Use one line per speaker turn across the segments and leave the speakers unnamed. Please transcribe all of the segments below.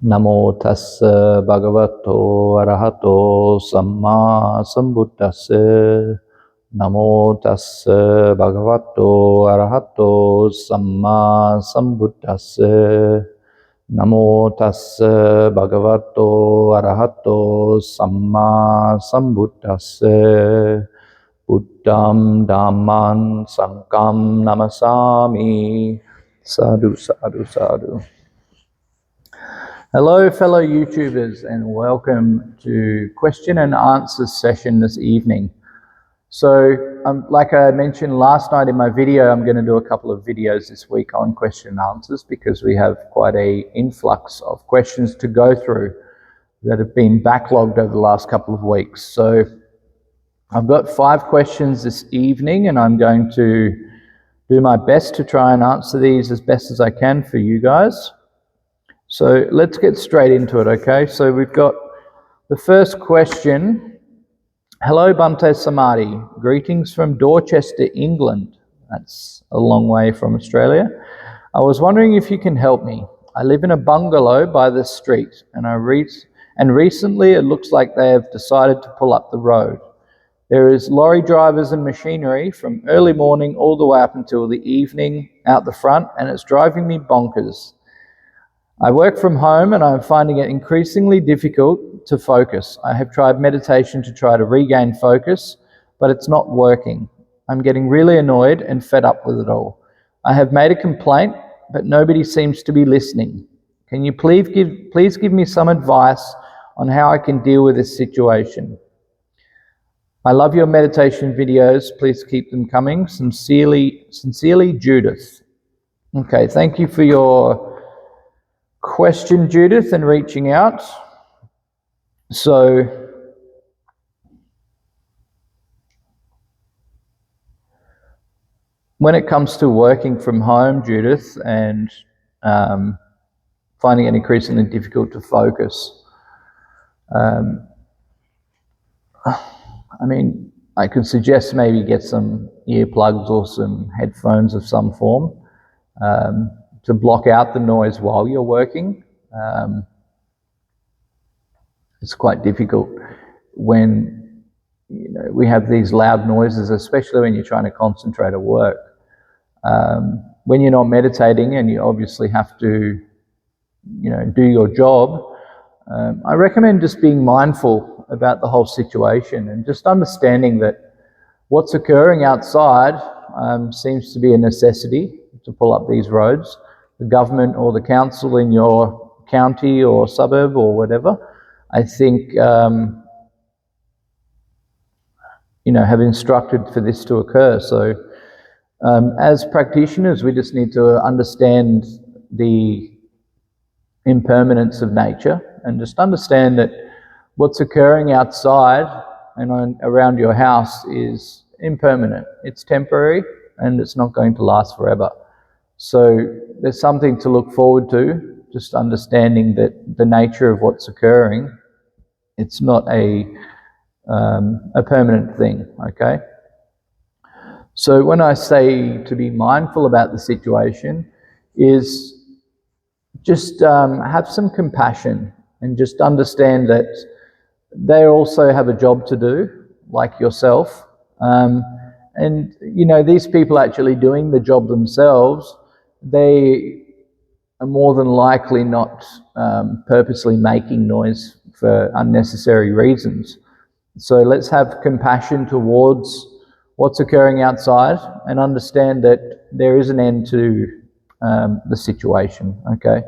Namo tassa bhagavato arahato samma sambuddhassa. Namo tassa bhagavato arahato samma sambuddhassa. Namo tassa bhagavato arahato samma sambuddhassa. Buddham Dhamman Sangham Namasami. Sadhu, sadhu, sadhu. Hello, fellow YouTubers, and welcome to question and answer session this evening. So, like I mentioned last night in my video, I'm going to do a couple of videos this week on question and answers because we have quite an influx of questions to go through that have been backlogged over the last couple of weeks. So, I've got 5 questions this evening, and I'm going to do my best to try and answer these as best as I can for you guys. So let's get straight into it, okay? So we've got the first question. Hello, Bhante Samadhi. Greetings from Dorchester, England. That's a long way from Australia. I was wondering if you can help me. I live in a bungalow by the street, and recently it looks like they have decided to pull up the road. There is lorry drivers and machinery from early morning all the way up until the evening out the front, and it's driving me bonkers. I work from home and I'm finding it increasingly difficult to focus. I have tried meditation to try to regain focus, but it's not working. I'm getting really annoyed and fed up with it all. I have made a complaint, but nobody seems to be listening. Can you please give me some advice on how I can deal with this situation? I love your meditation videos. Please keep them coming. Sincerely, Judith. Okay, thank you for your question, Judith, and reaching out. So when it comes to working from home, Judith, and finding it increasingly difficult to focus, I could suggest maybe get some earplugs or some headphones of some form to block out the noise while you're working. It's quite difficult when we have these loud noises, especially when you're trying to concentrate at work. When you're not meditating and you obviously have to do your job, I recommend just being mindful about the whole situation and just understanding that what's occurring outside seems to be a necessity to pull up these roads. The government or the council in your county or suburb or whatever, I think, have instructed for this to occur. So as practitioners, we just need to understand the impermanence of nature and just understand that what's occurring outside and around your house is impermanent. It's temporary and it's not going to last forever. So there's something to look forward to, just understanding that the nature of what's occurring, it's not a permanent thing, okay? So when I say to be mindful about the situation is just have some compassion and just understand that they also have a job to do, like yourself. And these people actually doing the job themselves, they are more than likely not purposely making noise for unnecessary reasons. So let's have compassion towards what's occurring outside and understand that there is an end to the situation, okay?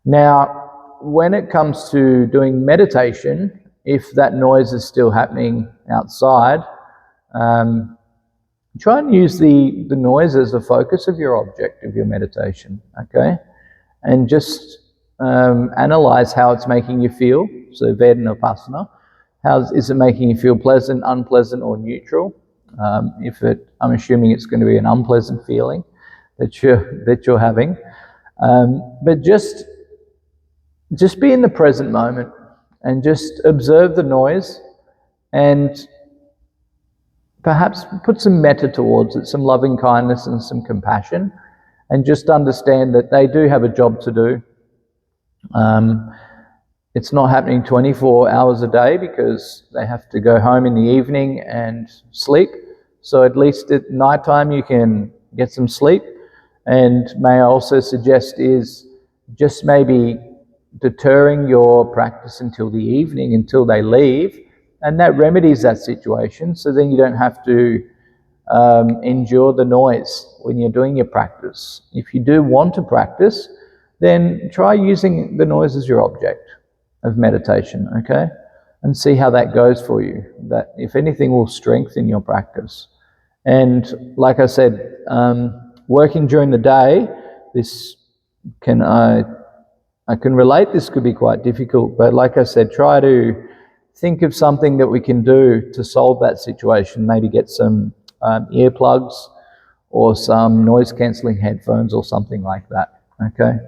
Now, when it comes to doing meditation, if that noise is still happening outside, try and use the noise as the focus of your object of your meditation, okay? And just analyze how it's making you feel. So Vedanapassana, is it making you feel pleasant, unpleasant, or neutral? I'm assuming it's going to be an unpleasant feeling that you're having. But just be in the present moment and just observe the noise and perhaps put some metta towards it, some loving kindness and some compassion, and just understand that they do have a job to do. It's not happening 24 hours a day because they have to go home in the evening and sleep. So at least at nighttime you can get some sleep. And may I also suggest is just maybe deterring your practice until the evening, until they leave, and that remedies that situation. So then you don't have to endure the noise when you're doing your practice. If you do want to practice, then try using the noise as your object of meditation, okay? And see how that goes for you. That, if anything, will strengthen your practice. And like I said, working during the day, this can I can relate. This could be quite difficult, but like I said, try to think of something that we can do to solve that situation. Maybe get some earplugs or some noise-cancelling headphones or something like that, okay?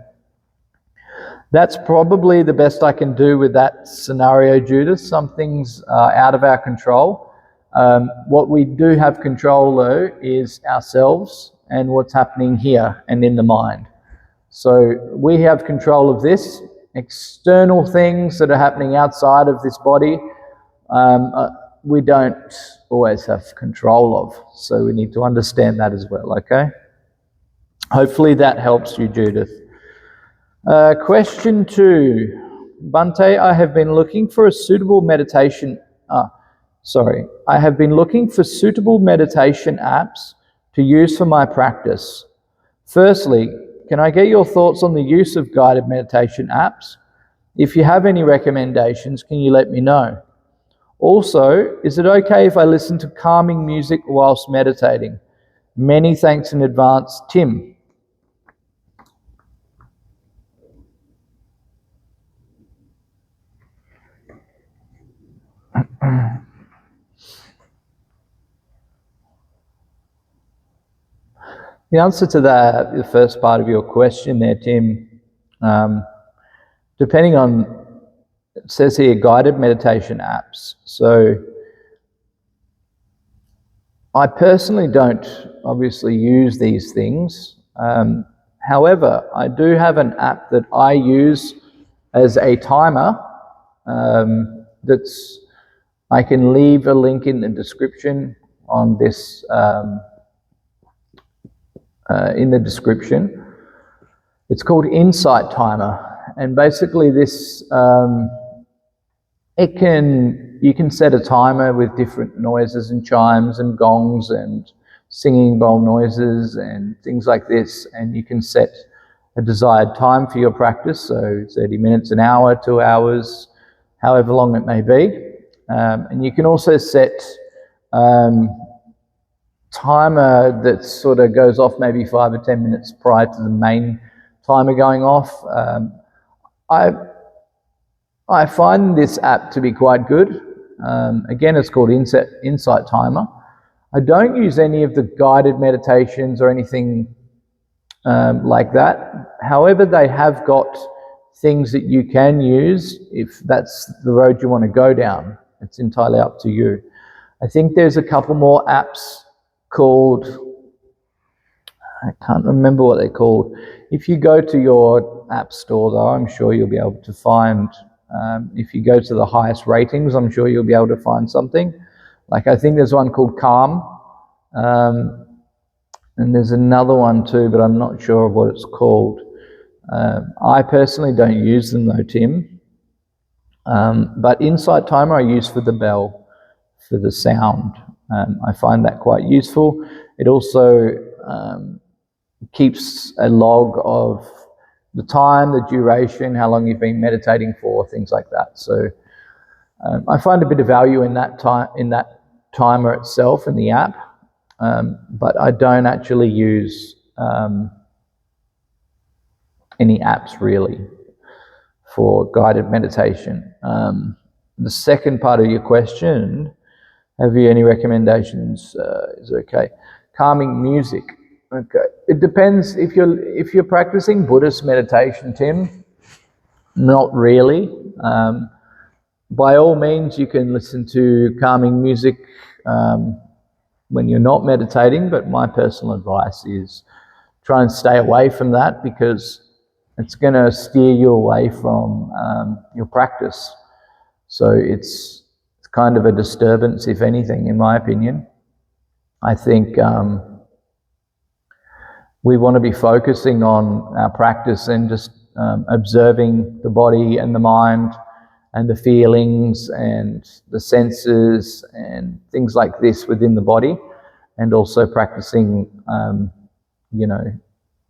That's probably the best I can do with that scenario, Judith. Some things are out of our control. What we do have control, though, is ourselves and what's happening here and in the mind. So we have control of this. External things that are happening outside of this body, we don't always have control of. So we need to understand that as well, okay? Hopefully that helps you, Judith. Question 2. Bhante, I have been looking for suitable meditation apps to use for my practice. Firstly, can I get your thoughts on the use of guided meditation apps? If you have any recommendations, can you let me know? Also, is it okay if I listen to calming music whilst meditating? Many thanks in advance, Tim. The answer to the first part of your question there, Tim, depending on, it says here, guided meditation apps. So I personally don't obviously use these things. However, I do have an app that I use as a timer. I can leave a link in the description on this, in the description. It's called Insight Timer, and basically this, you can set a timer with different noises and chimes and gongs and singing bowl noises and things like this, and you can set a desired time for your practice, so 30 minutes, an hour, 2 hours, however long it may be. And you can also set timer that sort of goes off maybe 5 or 10 minutes prior to the main timer going off. I find this app to be quite good. Again, it's called Insight Timer. I don't use any of the guided meditations or anything like that. However, they have got things that you can use if that's the road you want to go down. It's entirely up to you. I think there's a couple more apps called, I can't remember what they're called. If you go to your app store, though, I'm sure you'll be able to find, if you go to the highest ratings, I'm sure you'll be able to find something. Like, I think there's one called Calm, and there's another one too, but I'm not sure of what it's called. I personally don't use them though, Tim. But Insight Timer I use for the bell, for the sound. I find that quite useful. It also keeps a log of the time, the duration, how long you've been meditating for, things like that. So I find a bit of value in that timer itself in the app, but I don't actually use any apps really for guided meditation. The second part of your question, have you any recommendations? Is okay. Calming music. Okay. It depends if you're practicing Buddhist meditation, Tim. Not really. By all means, you can listen to calming music when you're not meditating, but my personal advice is try and stay away from that, because it's going to steer you away from your practice. So it's kind of a disturbance, if anything, in my opinion. I think we want to be focusing on our practice and just observing the body and the mind and the feelings and the senses and things like this within the body, and also practicing,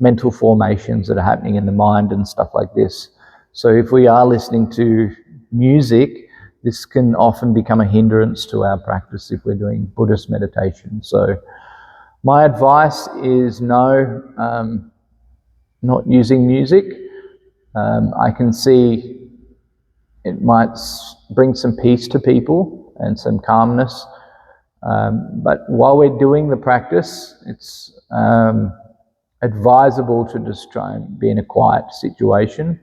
mental formations that are happening in the mind and stuff like this. So if we are listening to music, this can often become a hindrance to our practice if we're doing Buddhist meditation. So my advice is no, not using music. I can see it might bring some peace to people and some calmness. But while we're doing the practice, it's advisable to just try and be in a quiet situation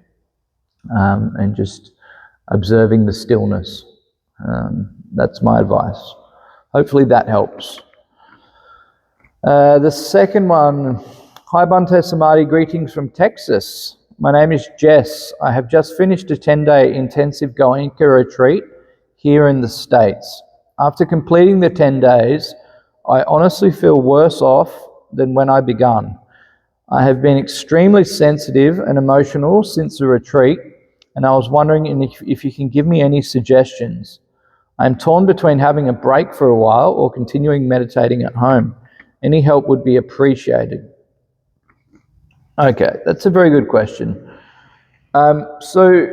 and just observing the stillness. That's my advice. Hopefully that helps. The second one, hi Bhante Samadhi, greetings from Texas. My name is Jess. I have just finished a 10-day intensive Goenka retreat here in the States. After completing the 10 days, I honestly feel worse off than when I began. I have been extremely sensitive and emotional since the retreat, and I was wondering if you can give me any suggestions. I am torn between having a break for a while or continuing meditating at home. Any help would be appreciated. Okay, that's a very good question. So,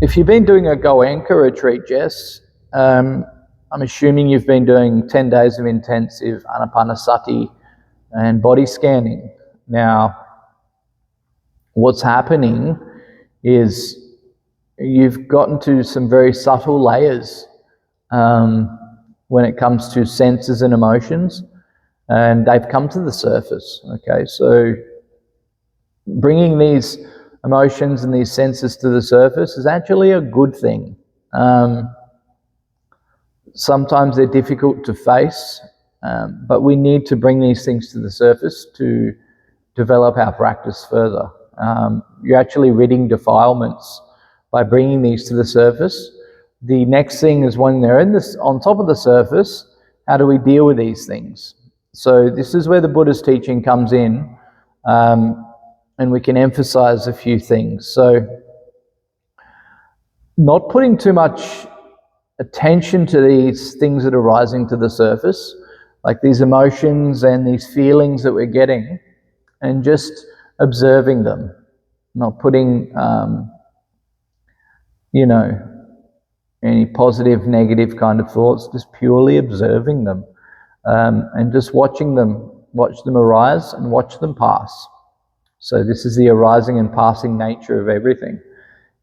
if you've been doing a Goenka retreat, Jess, I'm assuming you've been doing 10 days of intensive Anapanasati and body scanning. Now, what's happening is you've gotten to some very subtle layers when it comes to senses and emotions, and they've come to the surface. Okay, so bringing these emotions and these senses to the surface is actually a good thing. Sometimes they're difficult to face, but we need to bring these things to the surface to develop our practice further. You're actually ridding defilements by bringing these to the surface. The next thing is, when they're on top of the surface, how do we deal with these things? So this is where the Buddha's teaching comes in, and we can emphasize a few things. So not putting too much attention to these things that are rising to the surface, like these emotions and these feelings that we're getting, and just observing them, not putting, any positive, negative kind of thoughts, just purely observing them, and just watch them arise and watch them pass. So this is the arising and passing nature of everything.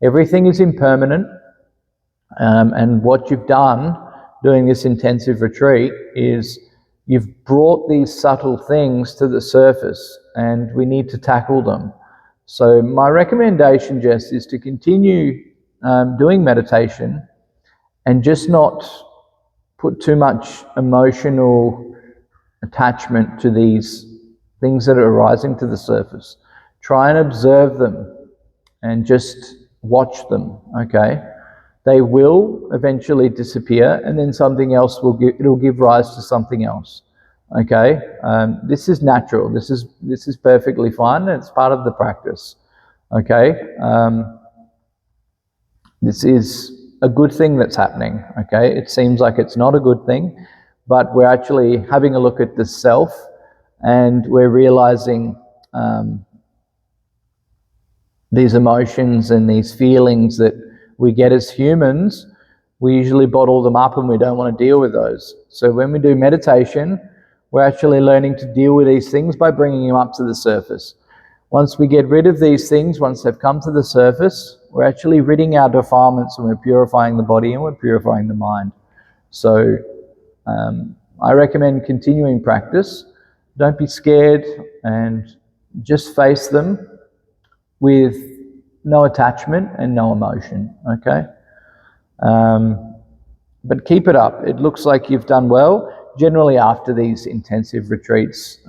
Everything is impermanent, and what you've done doing this intensive retreat is you've brought these subtle things to the surface, and we need to tackle them. So my recommendation, Jess, is to continue doing meditation and just not put too much emotional attachment to these things that are rising to the surface. Try and observe them and just watch them, okay? They will eventually disappear, and then something else it'll give rise to something else, okay? This is natural. This is perfectly fine, and it's part of the practice, okay? This is a good thing that's happening, okay? It seems like it's not a good thing, but we're actually having a look at the self, and we're realizing these emotions and these feelings that we get as humans. We usually bottle them up and we don't want to deal with those. So when we do meditation, we're actually learning to deal with these things by bringing them up to the surface. Once we get rid of these things, once they've come to the surface, we're actually ridding our defilements, and we're purifying the body and we're purifying the mind. So I recommend continuing practice. Don't be scared, and just face them with no attachment and no emotion, okay? But keep it up. It looks like you've done well. Generally after these intensive retreats,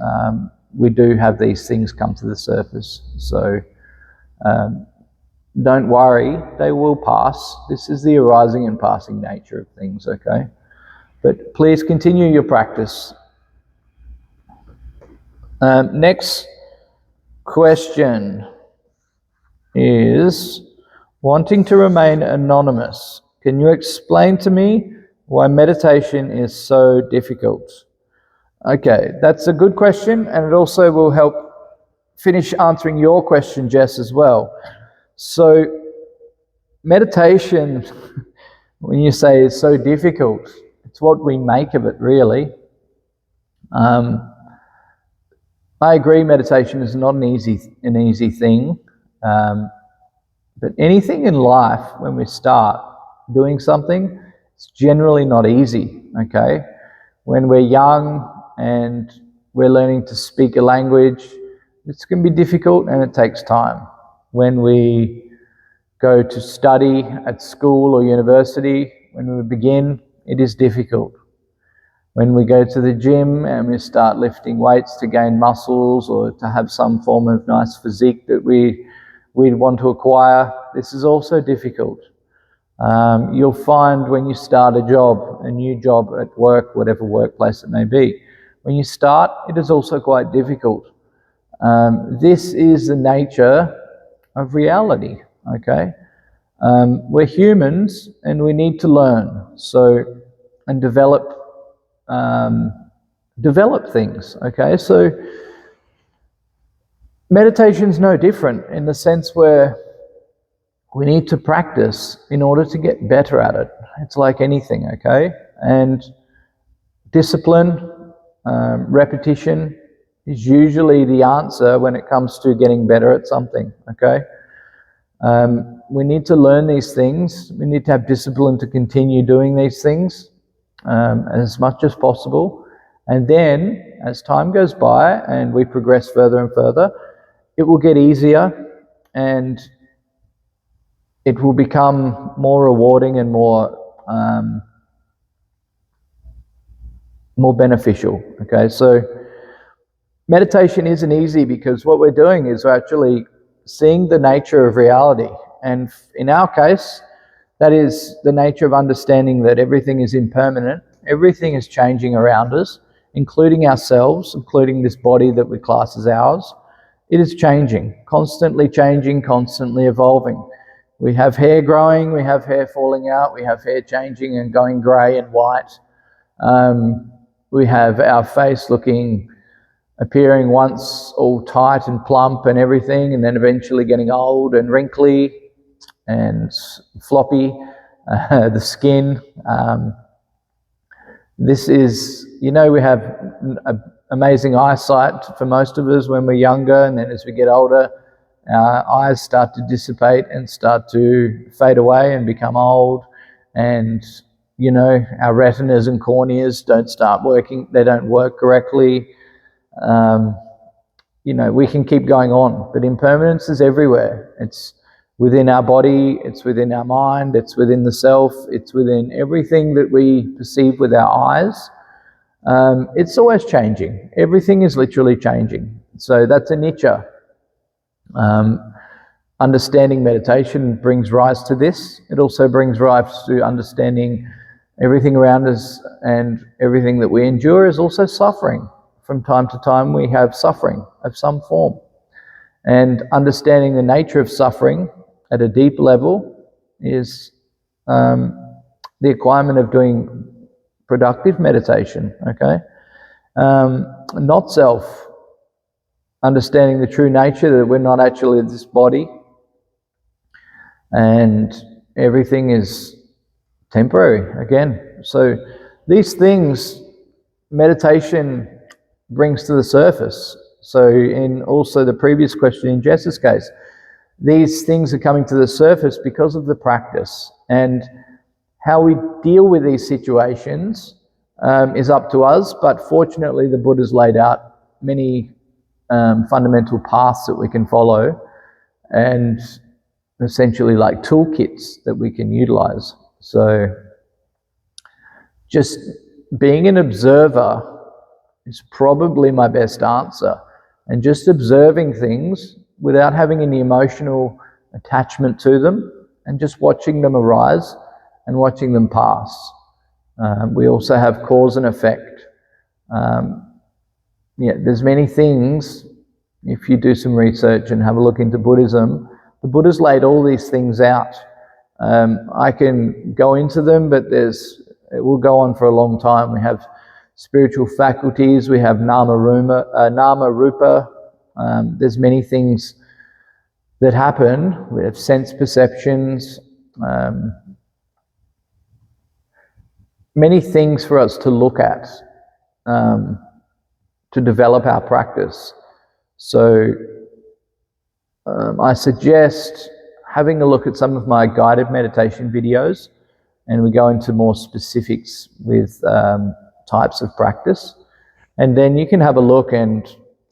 we do have these things come to the surface. So don't worry, they will pass. This is the arising and passing nature of things, okay? But please continue your practice. Next question is, wanting to remain anonymous, can you explain to me why meditation is so difficult? Okay, that's a good question, and it also will help finish answering your question, Jess, as well. So meditation, when you say it's so difficult, it's what we make of it, really. I agree, meditation is not an easy thing, but anything in life, when we start doing something, it's generally not easy, okay? When we're young and we're learning to speak a language, it's going to be difficult and it takes time. When we go to study at school or university, when we begin, it is difficult. When we go to the gym and we start lifting weights to gain muscles or to have some form of nice physique that we want to acquire, this is also difficult. You'll find when you start a job, a new job at work, whatever workplace it may be, when you start, it is also quite difficult. This is the nature of reality, okay? We're humans and we need to learn and develop things, okay? So meditation's no different in the sense where we need to practice in order to get better at it. It's like anything, okay? And discipline, repetition is usually the answer when it comes to getting better at something, okay? We need to learn these things. We need to have discipline to continue doing these things as much as possible. And then, as time goes by and we progress further and further, it will get easier and it will become more rewarding and more beneficial, okay? So meditation isn't easy because what we're doing is we're actually seeing the nature of reality. And in our case, that is the nature of understanding that everything is impermanent, everything is changing around us, including ourselves, including this body that we class as ours. It is changing, constantly evolving. We have hair growing, we have hair falling out, we have hair changing and going grey and white. We have our face appearing once all tight and plump and everything, and then eventually getting old and wrinkly and floppy, the skin. This is, we have amazing eyesight for most of us when we're younger, and then as we get older, our eyes start to dissipate and start to fade away and become old, and our retinas and corneas don't start working, they don't work correctly. We can keep going on, but impermanence is everywhere. It's within our body, it's within our mind, it's within the self, it's within everything that we perceive with our eyes. It's always changing. Everything is literally changing. So that's anicca. Understanding meditation brings rise to this. It also brings rise to understanding everything around us, and everything that we endure is also suffering. From time to time we have suffering of some form. And understanding the nature of suffering at a deep level is the acquirement of doing productive meditation, okay? Not self. Understanding the true nature that we're not actually this body and everything is temporary again. So these things meditation brings to the surface. So in also the previous question in Jess's case, these things are coming to the surface because of the practice, and how we deal with these situations is up to us, but fortunately the Buddha's laid out many fundamental paths that we can follow, and essentially like toolkits that we can utilize. So just being an observer is probably my best answer. and just observing things without having any emotional attachment to them, and just watching them arise and watching them pass. We also have cause and effect. There's many things. If you do some research and have a look into Buddhism, the Buddha's laid all these things out. I can go into them, but it will go on for a long time. We have spiritual faculties, we have nama rupa. There's many things that happen. We have sense perceptions, many things for us to look at to develop our practice. So I suggest having a look at some of my guided meditation videos, and we go into more specifics with types of practice. And then you can have a look, and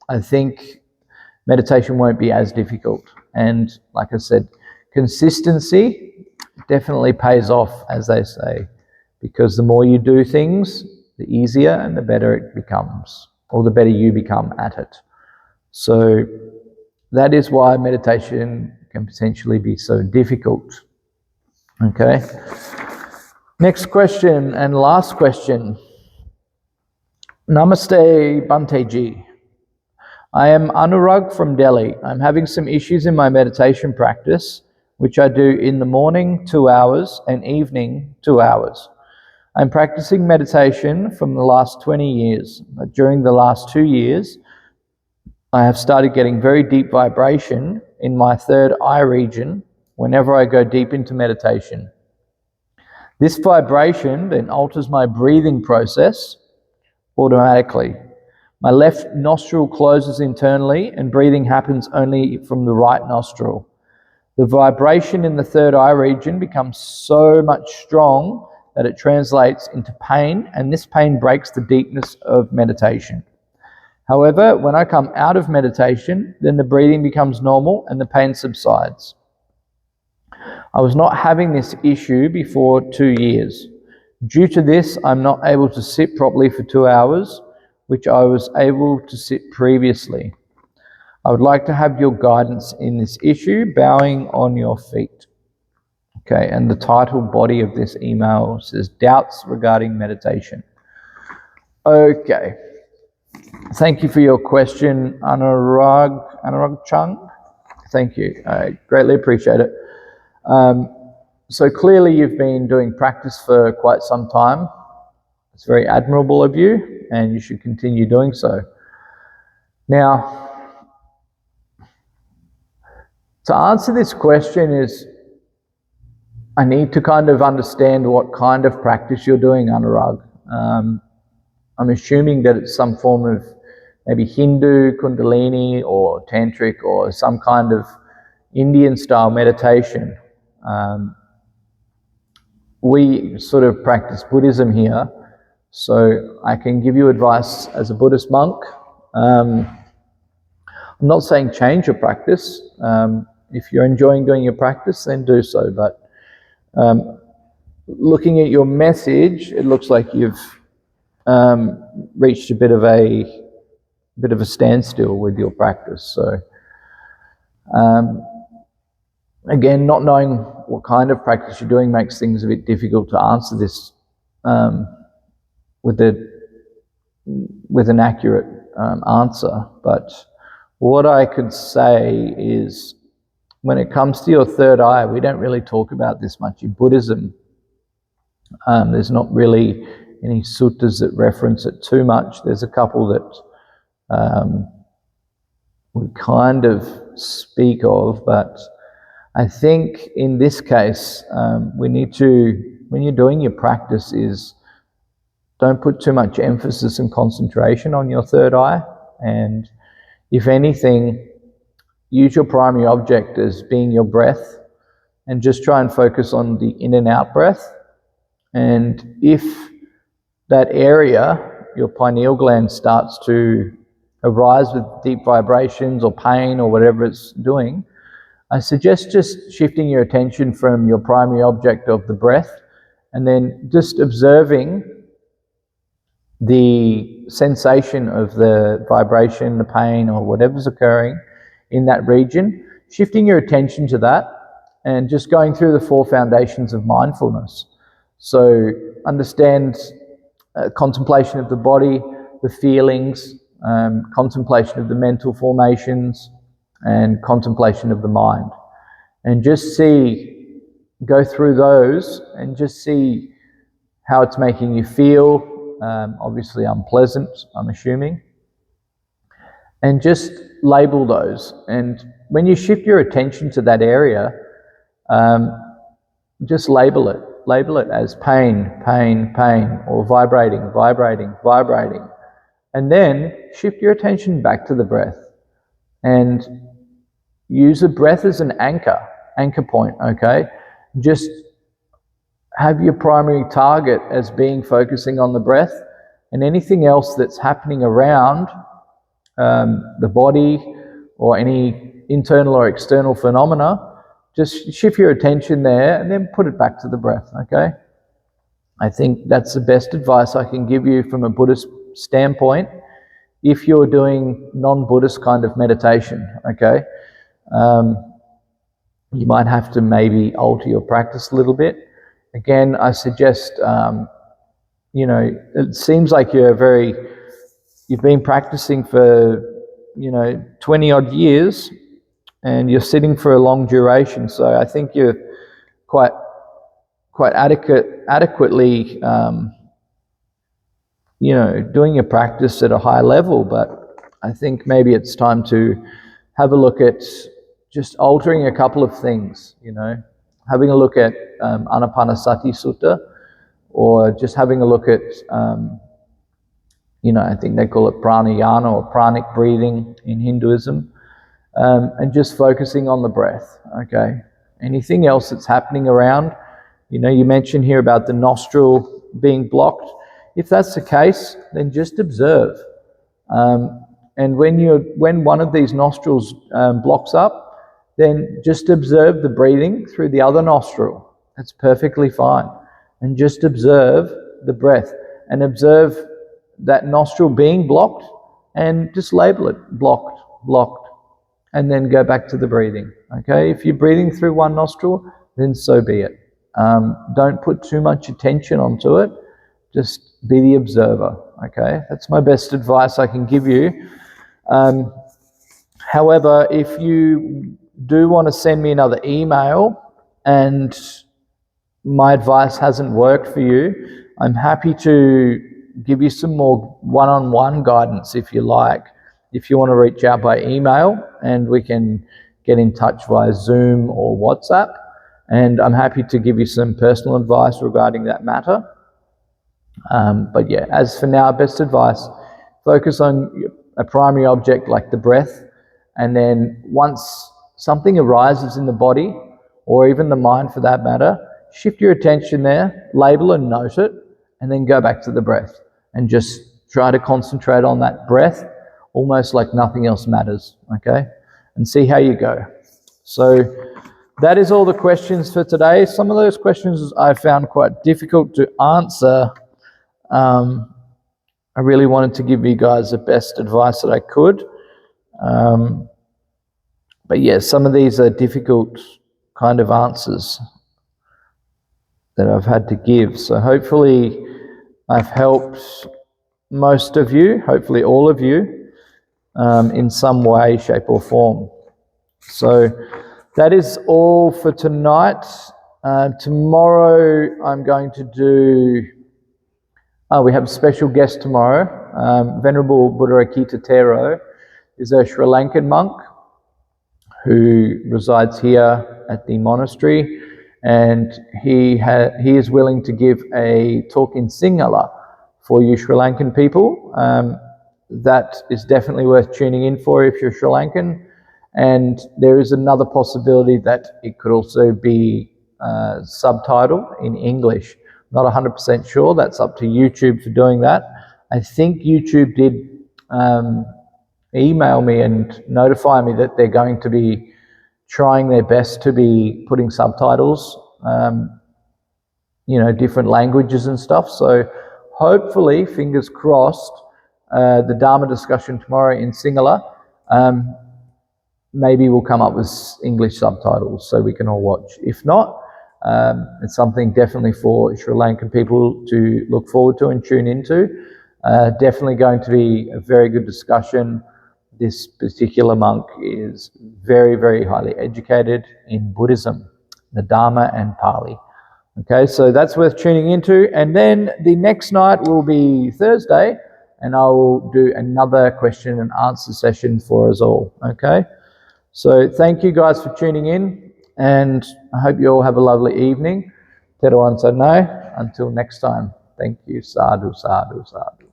I think meditation won't be as difficult. And like I said, consistency definitely pays off, as they say, because the more you do things, the easier and the better it becomes, or the better you become at it. So that is why meditation can potentially be so difficult. Okay. Next question and last question. Namaste Bhanteji. I am Anurag from Delhi. I'm having some issues in my meditation practice, which I do in the morning 2 hours and evening 2 hours. I'm practicing meditation from the last 20 years, but during the last 2 years, I have started getting very deep vibration in my third eye region whenever I go deep into meditation. This vibration then alters my breathing process automatically. My left nostril closes internally and breathing happens only from the right nostril. The vibration in the third eye region becomes so much strong that it translates into pain, and this pain breaks the deepness of meditation. However, when I come out of meditation, then the breathing becomes normal and the pain subsides. I was not having this issue before 2 years. Due to this, I'm not able to sit properly for 2 hours, which I was able to sit previously. I would like to have your guidance in this issue, bowing on your feet. Okay, and the title body of this email says, Doubts Regarding Meditation. Okay. Thank you for your question, Anurag Chung. Thank you. I greatly appreciate it. So clearly you've been doing practice for quite some time. It's very admirable of you, and you should continue doing so. Now, to answer this question is, I need to kind of understand what kind of practice you're doing, Anurag. I'm assuming that it's some form of maybe Hindu, Kundalini, or Tantric, or some kind of Indian-style meditation. We sort of practice Buddhism here, so I can give you advice as a Buddhist monk. I'm not saying change your practice. If you're enjoying doing your practice, then do so. But looking at your message, it looks like you've reached a bit of a standstill with your practice. So again, not knowing what kind of practice you're doing makes things a bit difficult to answer this with an accurate answer. But what I could say is, when it comes to your third eye, we don't really talk about this much in Buddhism. There's not really any suttas that reference it too much. There's a couple that we kind of speak of, but I think in this case, we need to, when you're doing your practice, is don't put too much emphasis and concentration on your third eye. And if anything, use your primary object as being your breath, and just try and focus on the in and out breath. And if that area, your pineal gland, starts to arise with deep vibrations or pain or whatever it's doing, I suggest just shifting your attention from your primary object of the breath, and then just observing the sensation of the vibration, the pain, or whatever's occurring in that region, shifting your attention to that and just going through the 4 foundations of mindfulness. So understand contemplation of the body, the feelings, contemplation of the mental formations, and contemplation of the mind. And just go through those and just see how it's making you feel. Obviously unpleasant, I'm assuming. And just label those. And when you shift your attention to that area, just label it. Label it as pain, pain, pain, or vibrating, vibrating, vibrating. And then shift your attention back to the breath. And use the breath as an anchor point, okay? Just have your primary target as being focusing on the breath, and anything else that's happening around the body or any internal or external phenomena, just shift your attention there and then put it back to the breath, okay? I think that's the best advice I can give you from a Buddhist standpoint if you're doing non-Buddhist kind of meditation, okay? You might have to maybe alter your practice a little bit. Again, I suggest, it seems like you've been practicing for, 20 odd years, and you're sitting for a long duration. So I think you're quite adequately, doing your practice at a high level. But I think maybe it's time to have a look at just altering a couple of things, having a look at Anapanasati Sutta, or just having a look at, I think they call it pranayama or pranic breathing in Hinduism, and just focusing on the breath, okay? Anything else that's happening around, you mentioned here about the nostril being blocked. If that's the case, then just observe. And when one of these nostrils blocks up, then just observe the breathing through the other nostril. That's perfectly fine. And just observe the breath and observe that nostril being blocked, and just label it blocked, blocked, and then go back to the breathing. Okay? If you're breathing through one nostril, then so be it. Don't put too much attention onto it. Just be the observer. Okay? That's my best advice I can give you. However, if you do want to send me another email and my advice hasn't worked for you, I'm happy to give you some more one-on-one guidance if you like. If you want to reach out by email, and we can get in touch via Zoom or WhatsApp, and I'm happy to give you some personal advice regarding that matter. But yeah, as for now, best advice, focus on a primary object like the breath, and then once something arises in the body, or even the mind for that matter, shift your attention there, label and note it, and then go back to the breath. And just try to concentrate on that breath, almost like nothing else matters, okay? And see how you go. So that is all the questions for today. Some of those questions I found quite difficult to answer. I really wanted to give you guys the best advice that I could. But yeah, some of these are difficult kind of answers that I've had to give. So hopefully I've helped most of you, hopefully all of you, in some way, shape or form. So that is all for tonight. Tomorrow I'm going to do... we have a special guest tomorrow. Venerable Buddharakkhita Thero is a Sri Lankan monk who resides here at the monastery, and he is willing to give a talk in Sinhala for you Sri Lankan people. That is definitely worth tuning in for if you're Sri Lankan. And there is another possibility that it could also be subtitled in English. Not 100% sure. That's up to YouTube for doing that. I think YouTube did email me and notify me that they're going to be trying their best to be putting subtitles, different languages and stuff. So hopefully, fingers crossed, the Dharma discussion tomorrow in Sinhala, maybe we'll come up with English subtitles so we can all watch. If not, it's something definitely for Sri Lankan people to look forward to and tune into. Definitely going to be a very good discussion. This particular monk is very, very highly educated in Buddhism, the Dharma and Pali. Okay, so that's worth tuning into. And then the next night will be Thursday, and I will do another question and answer session for us all. Okay, so thank you guys for tuning in, and I hope you all have a lovely evening. Te Rāwaiata Nau. Until next time, thank you. Sadhu, sadhu, sadhu.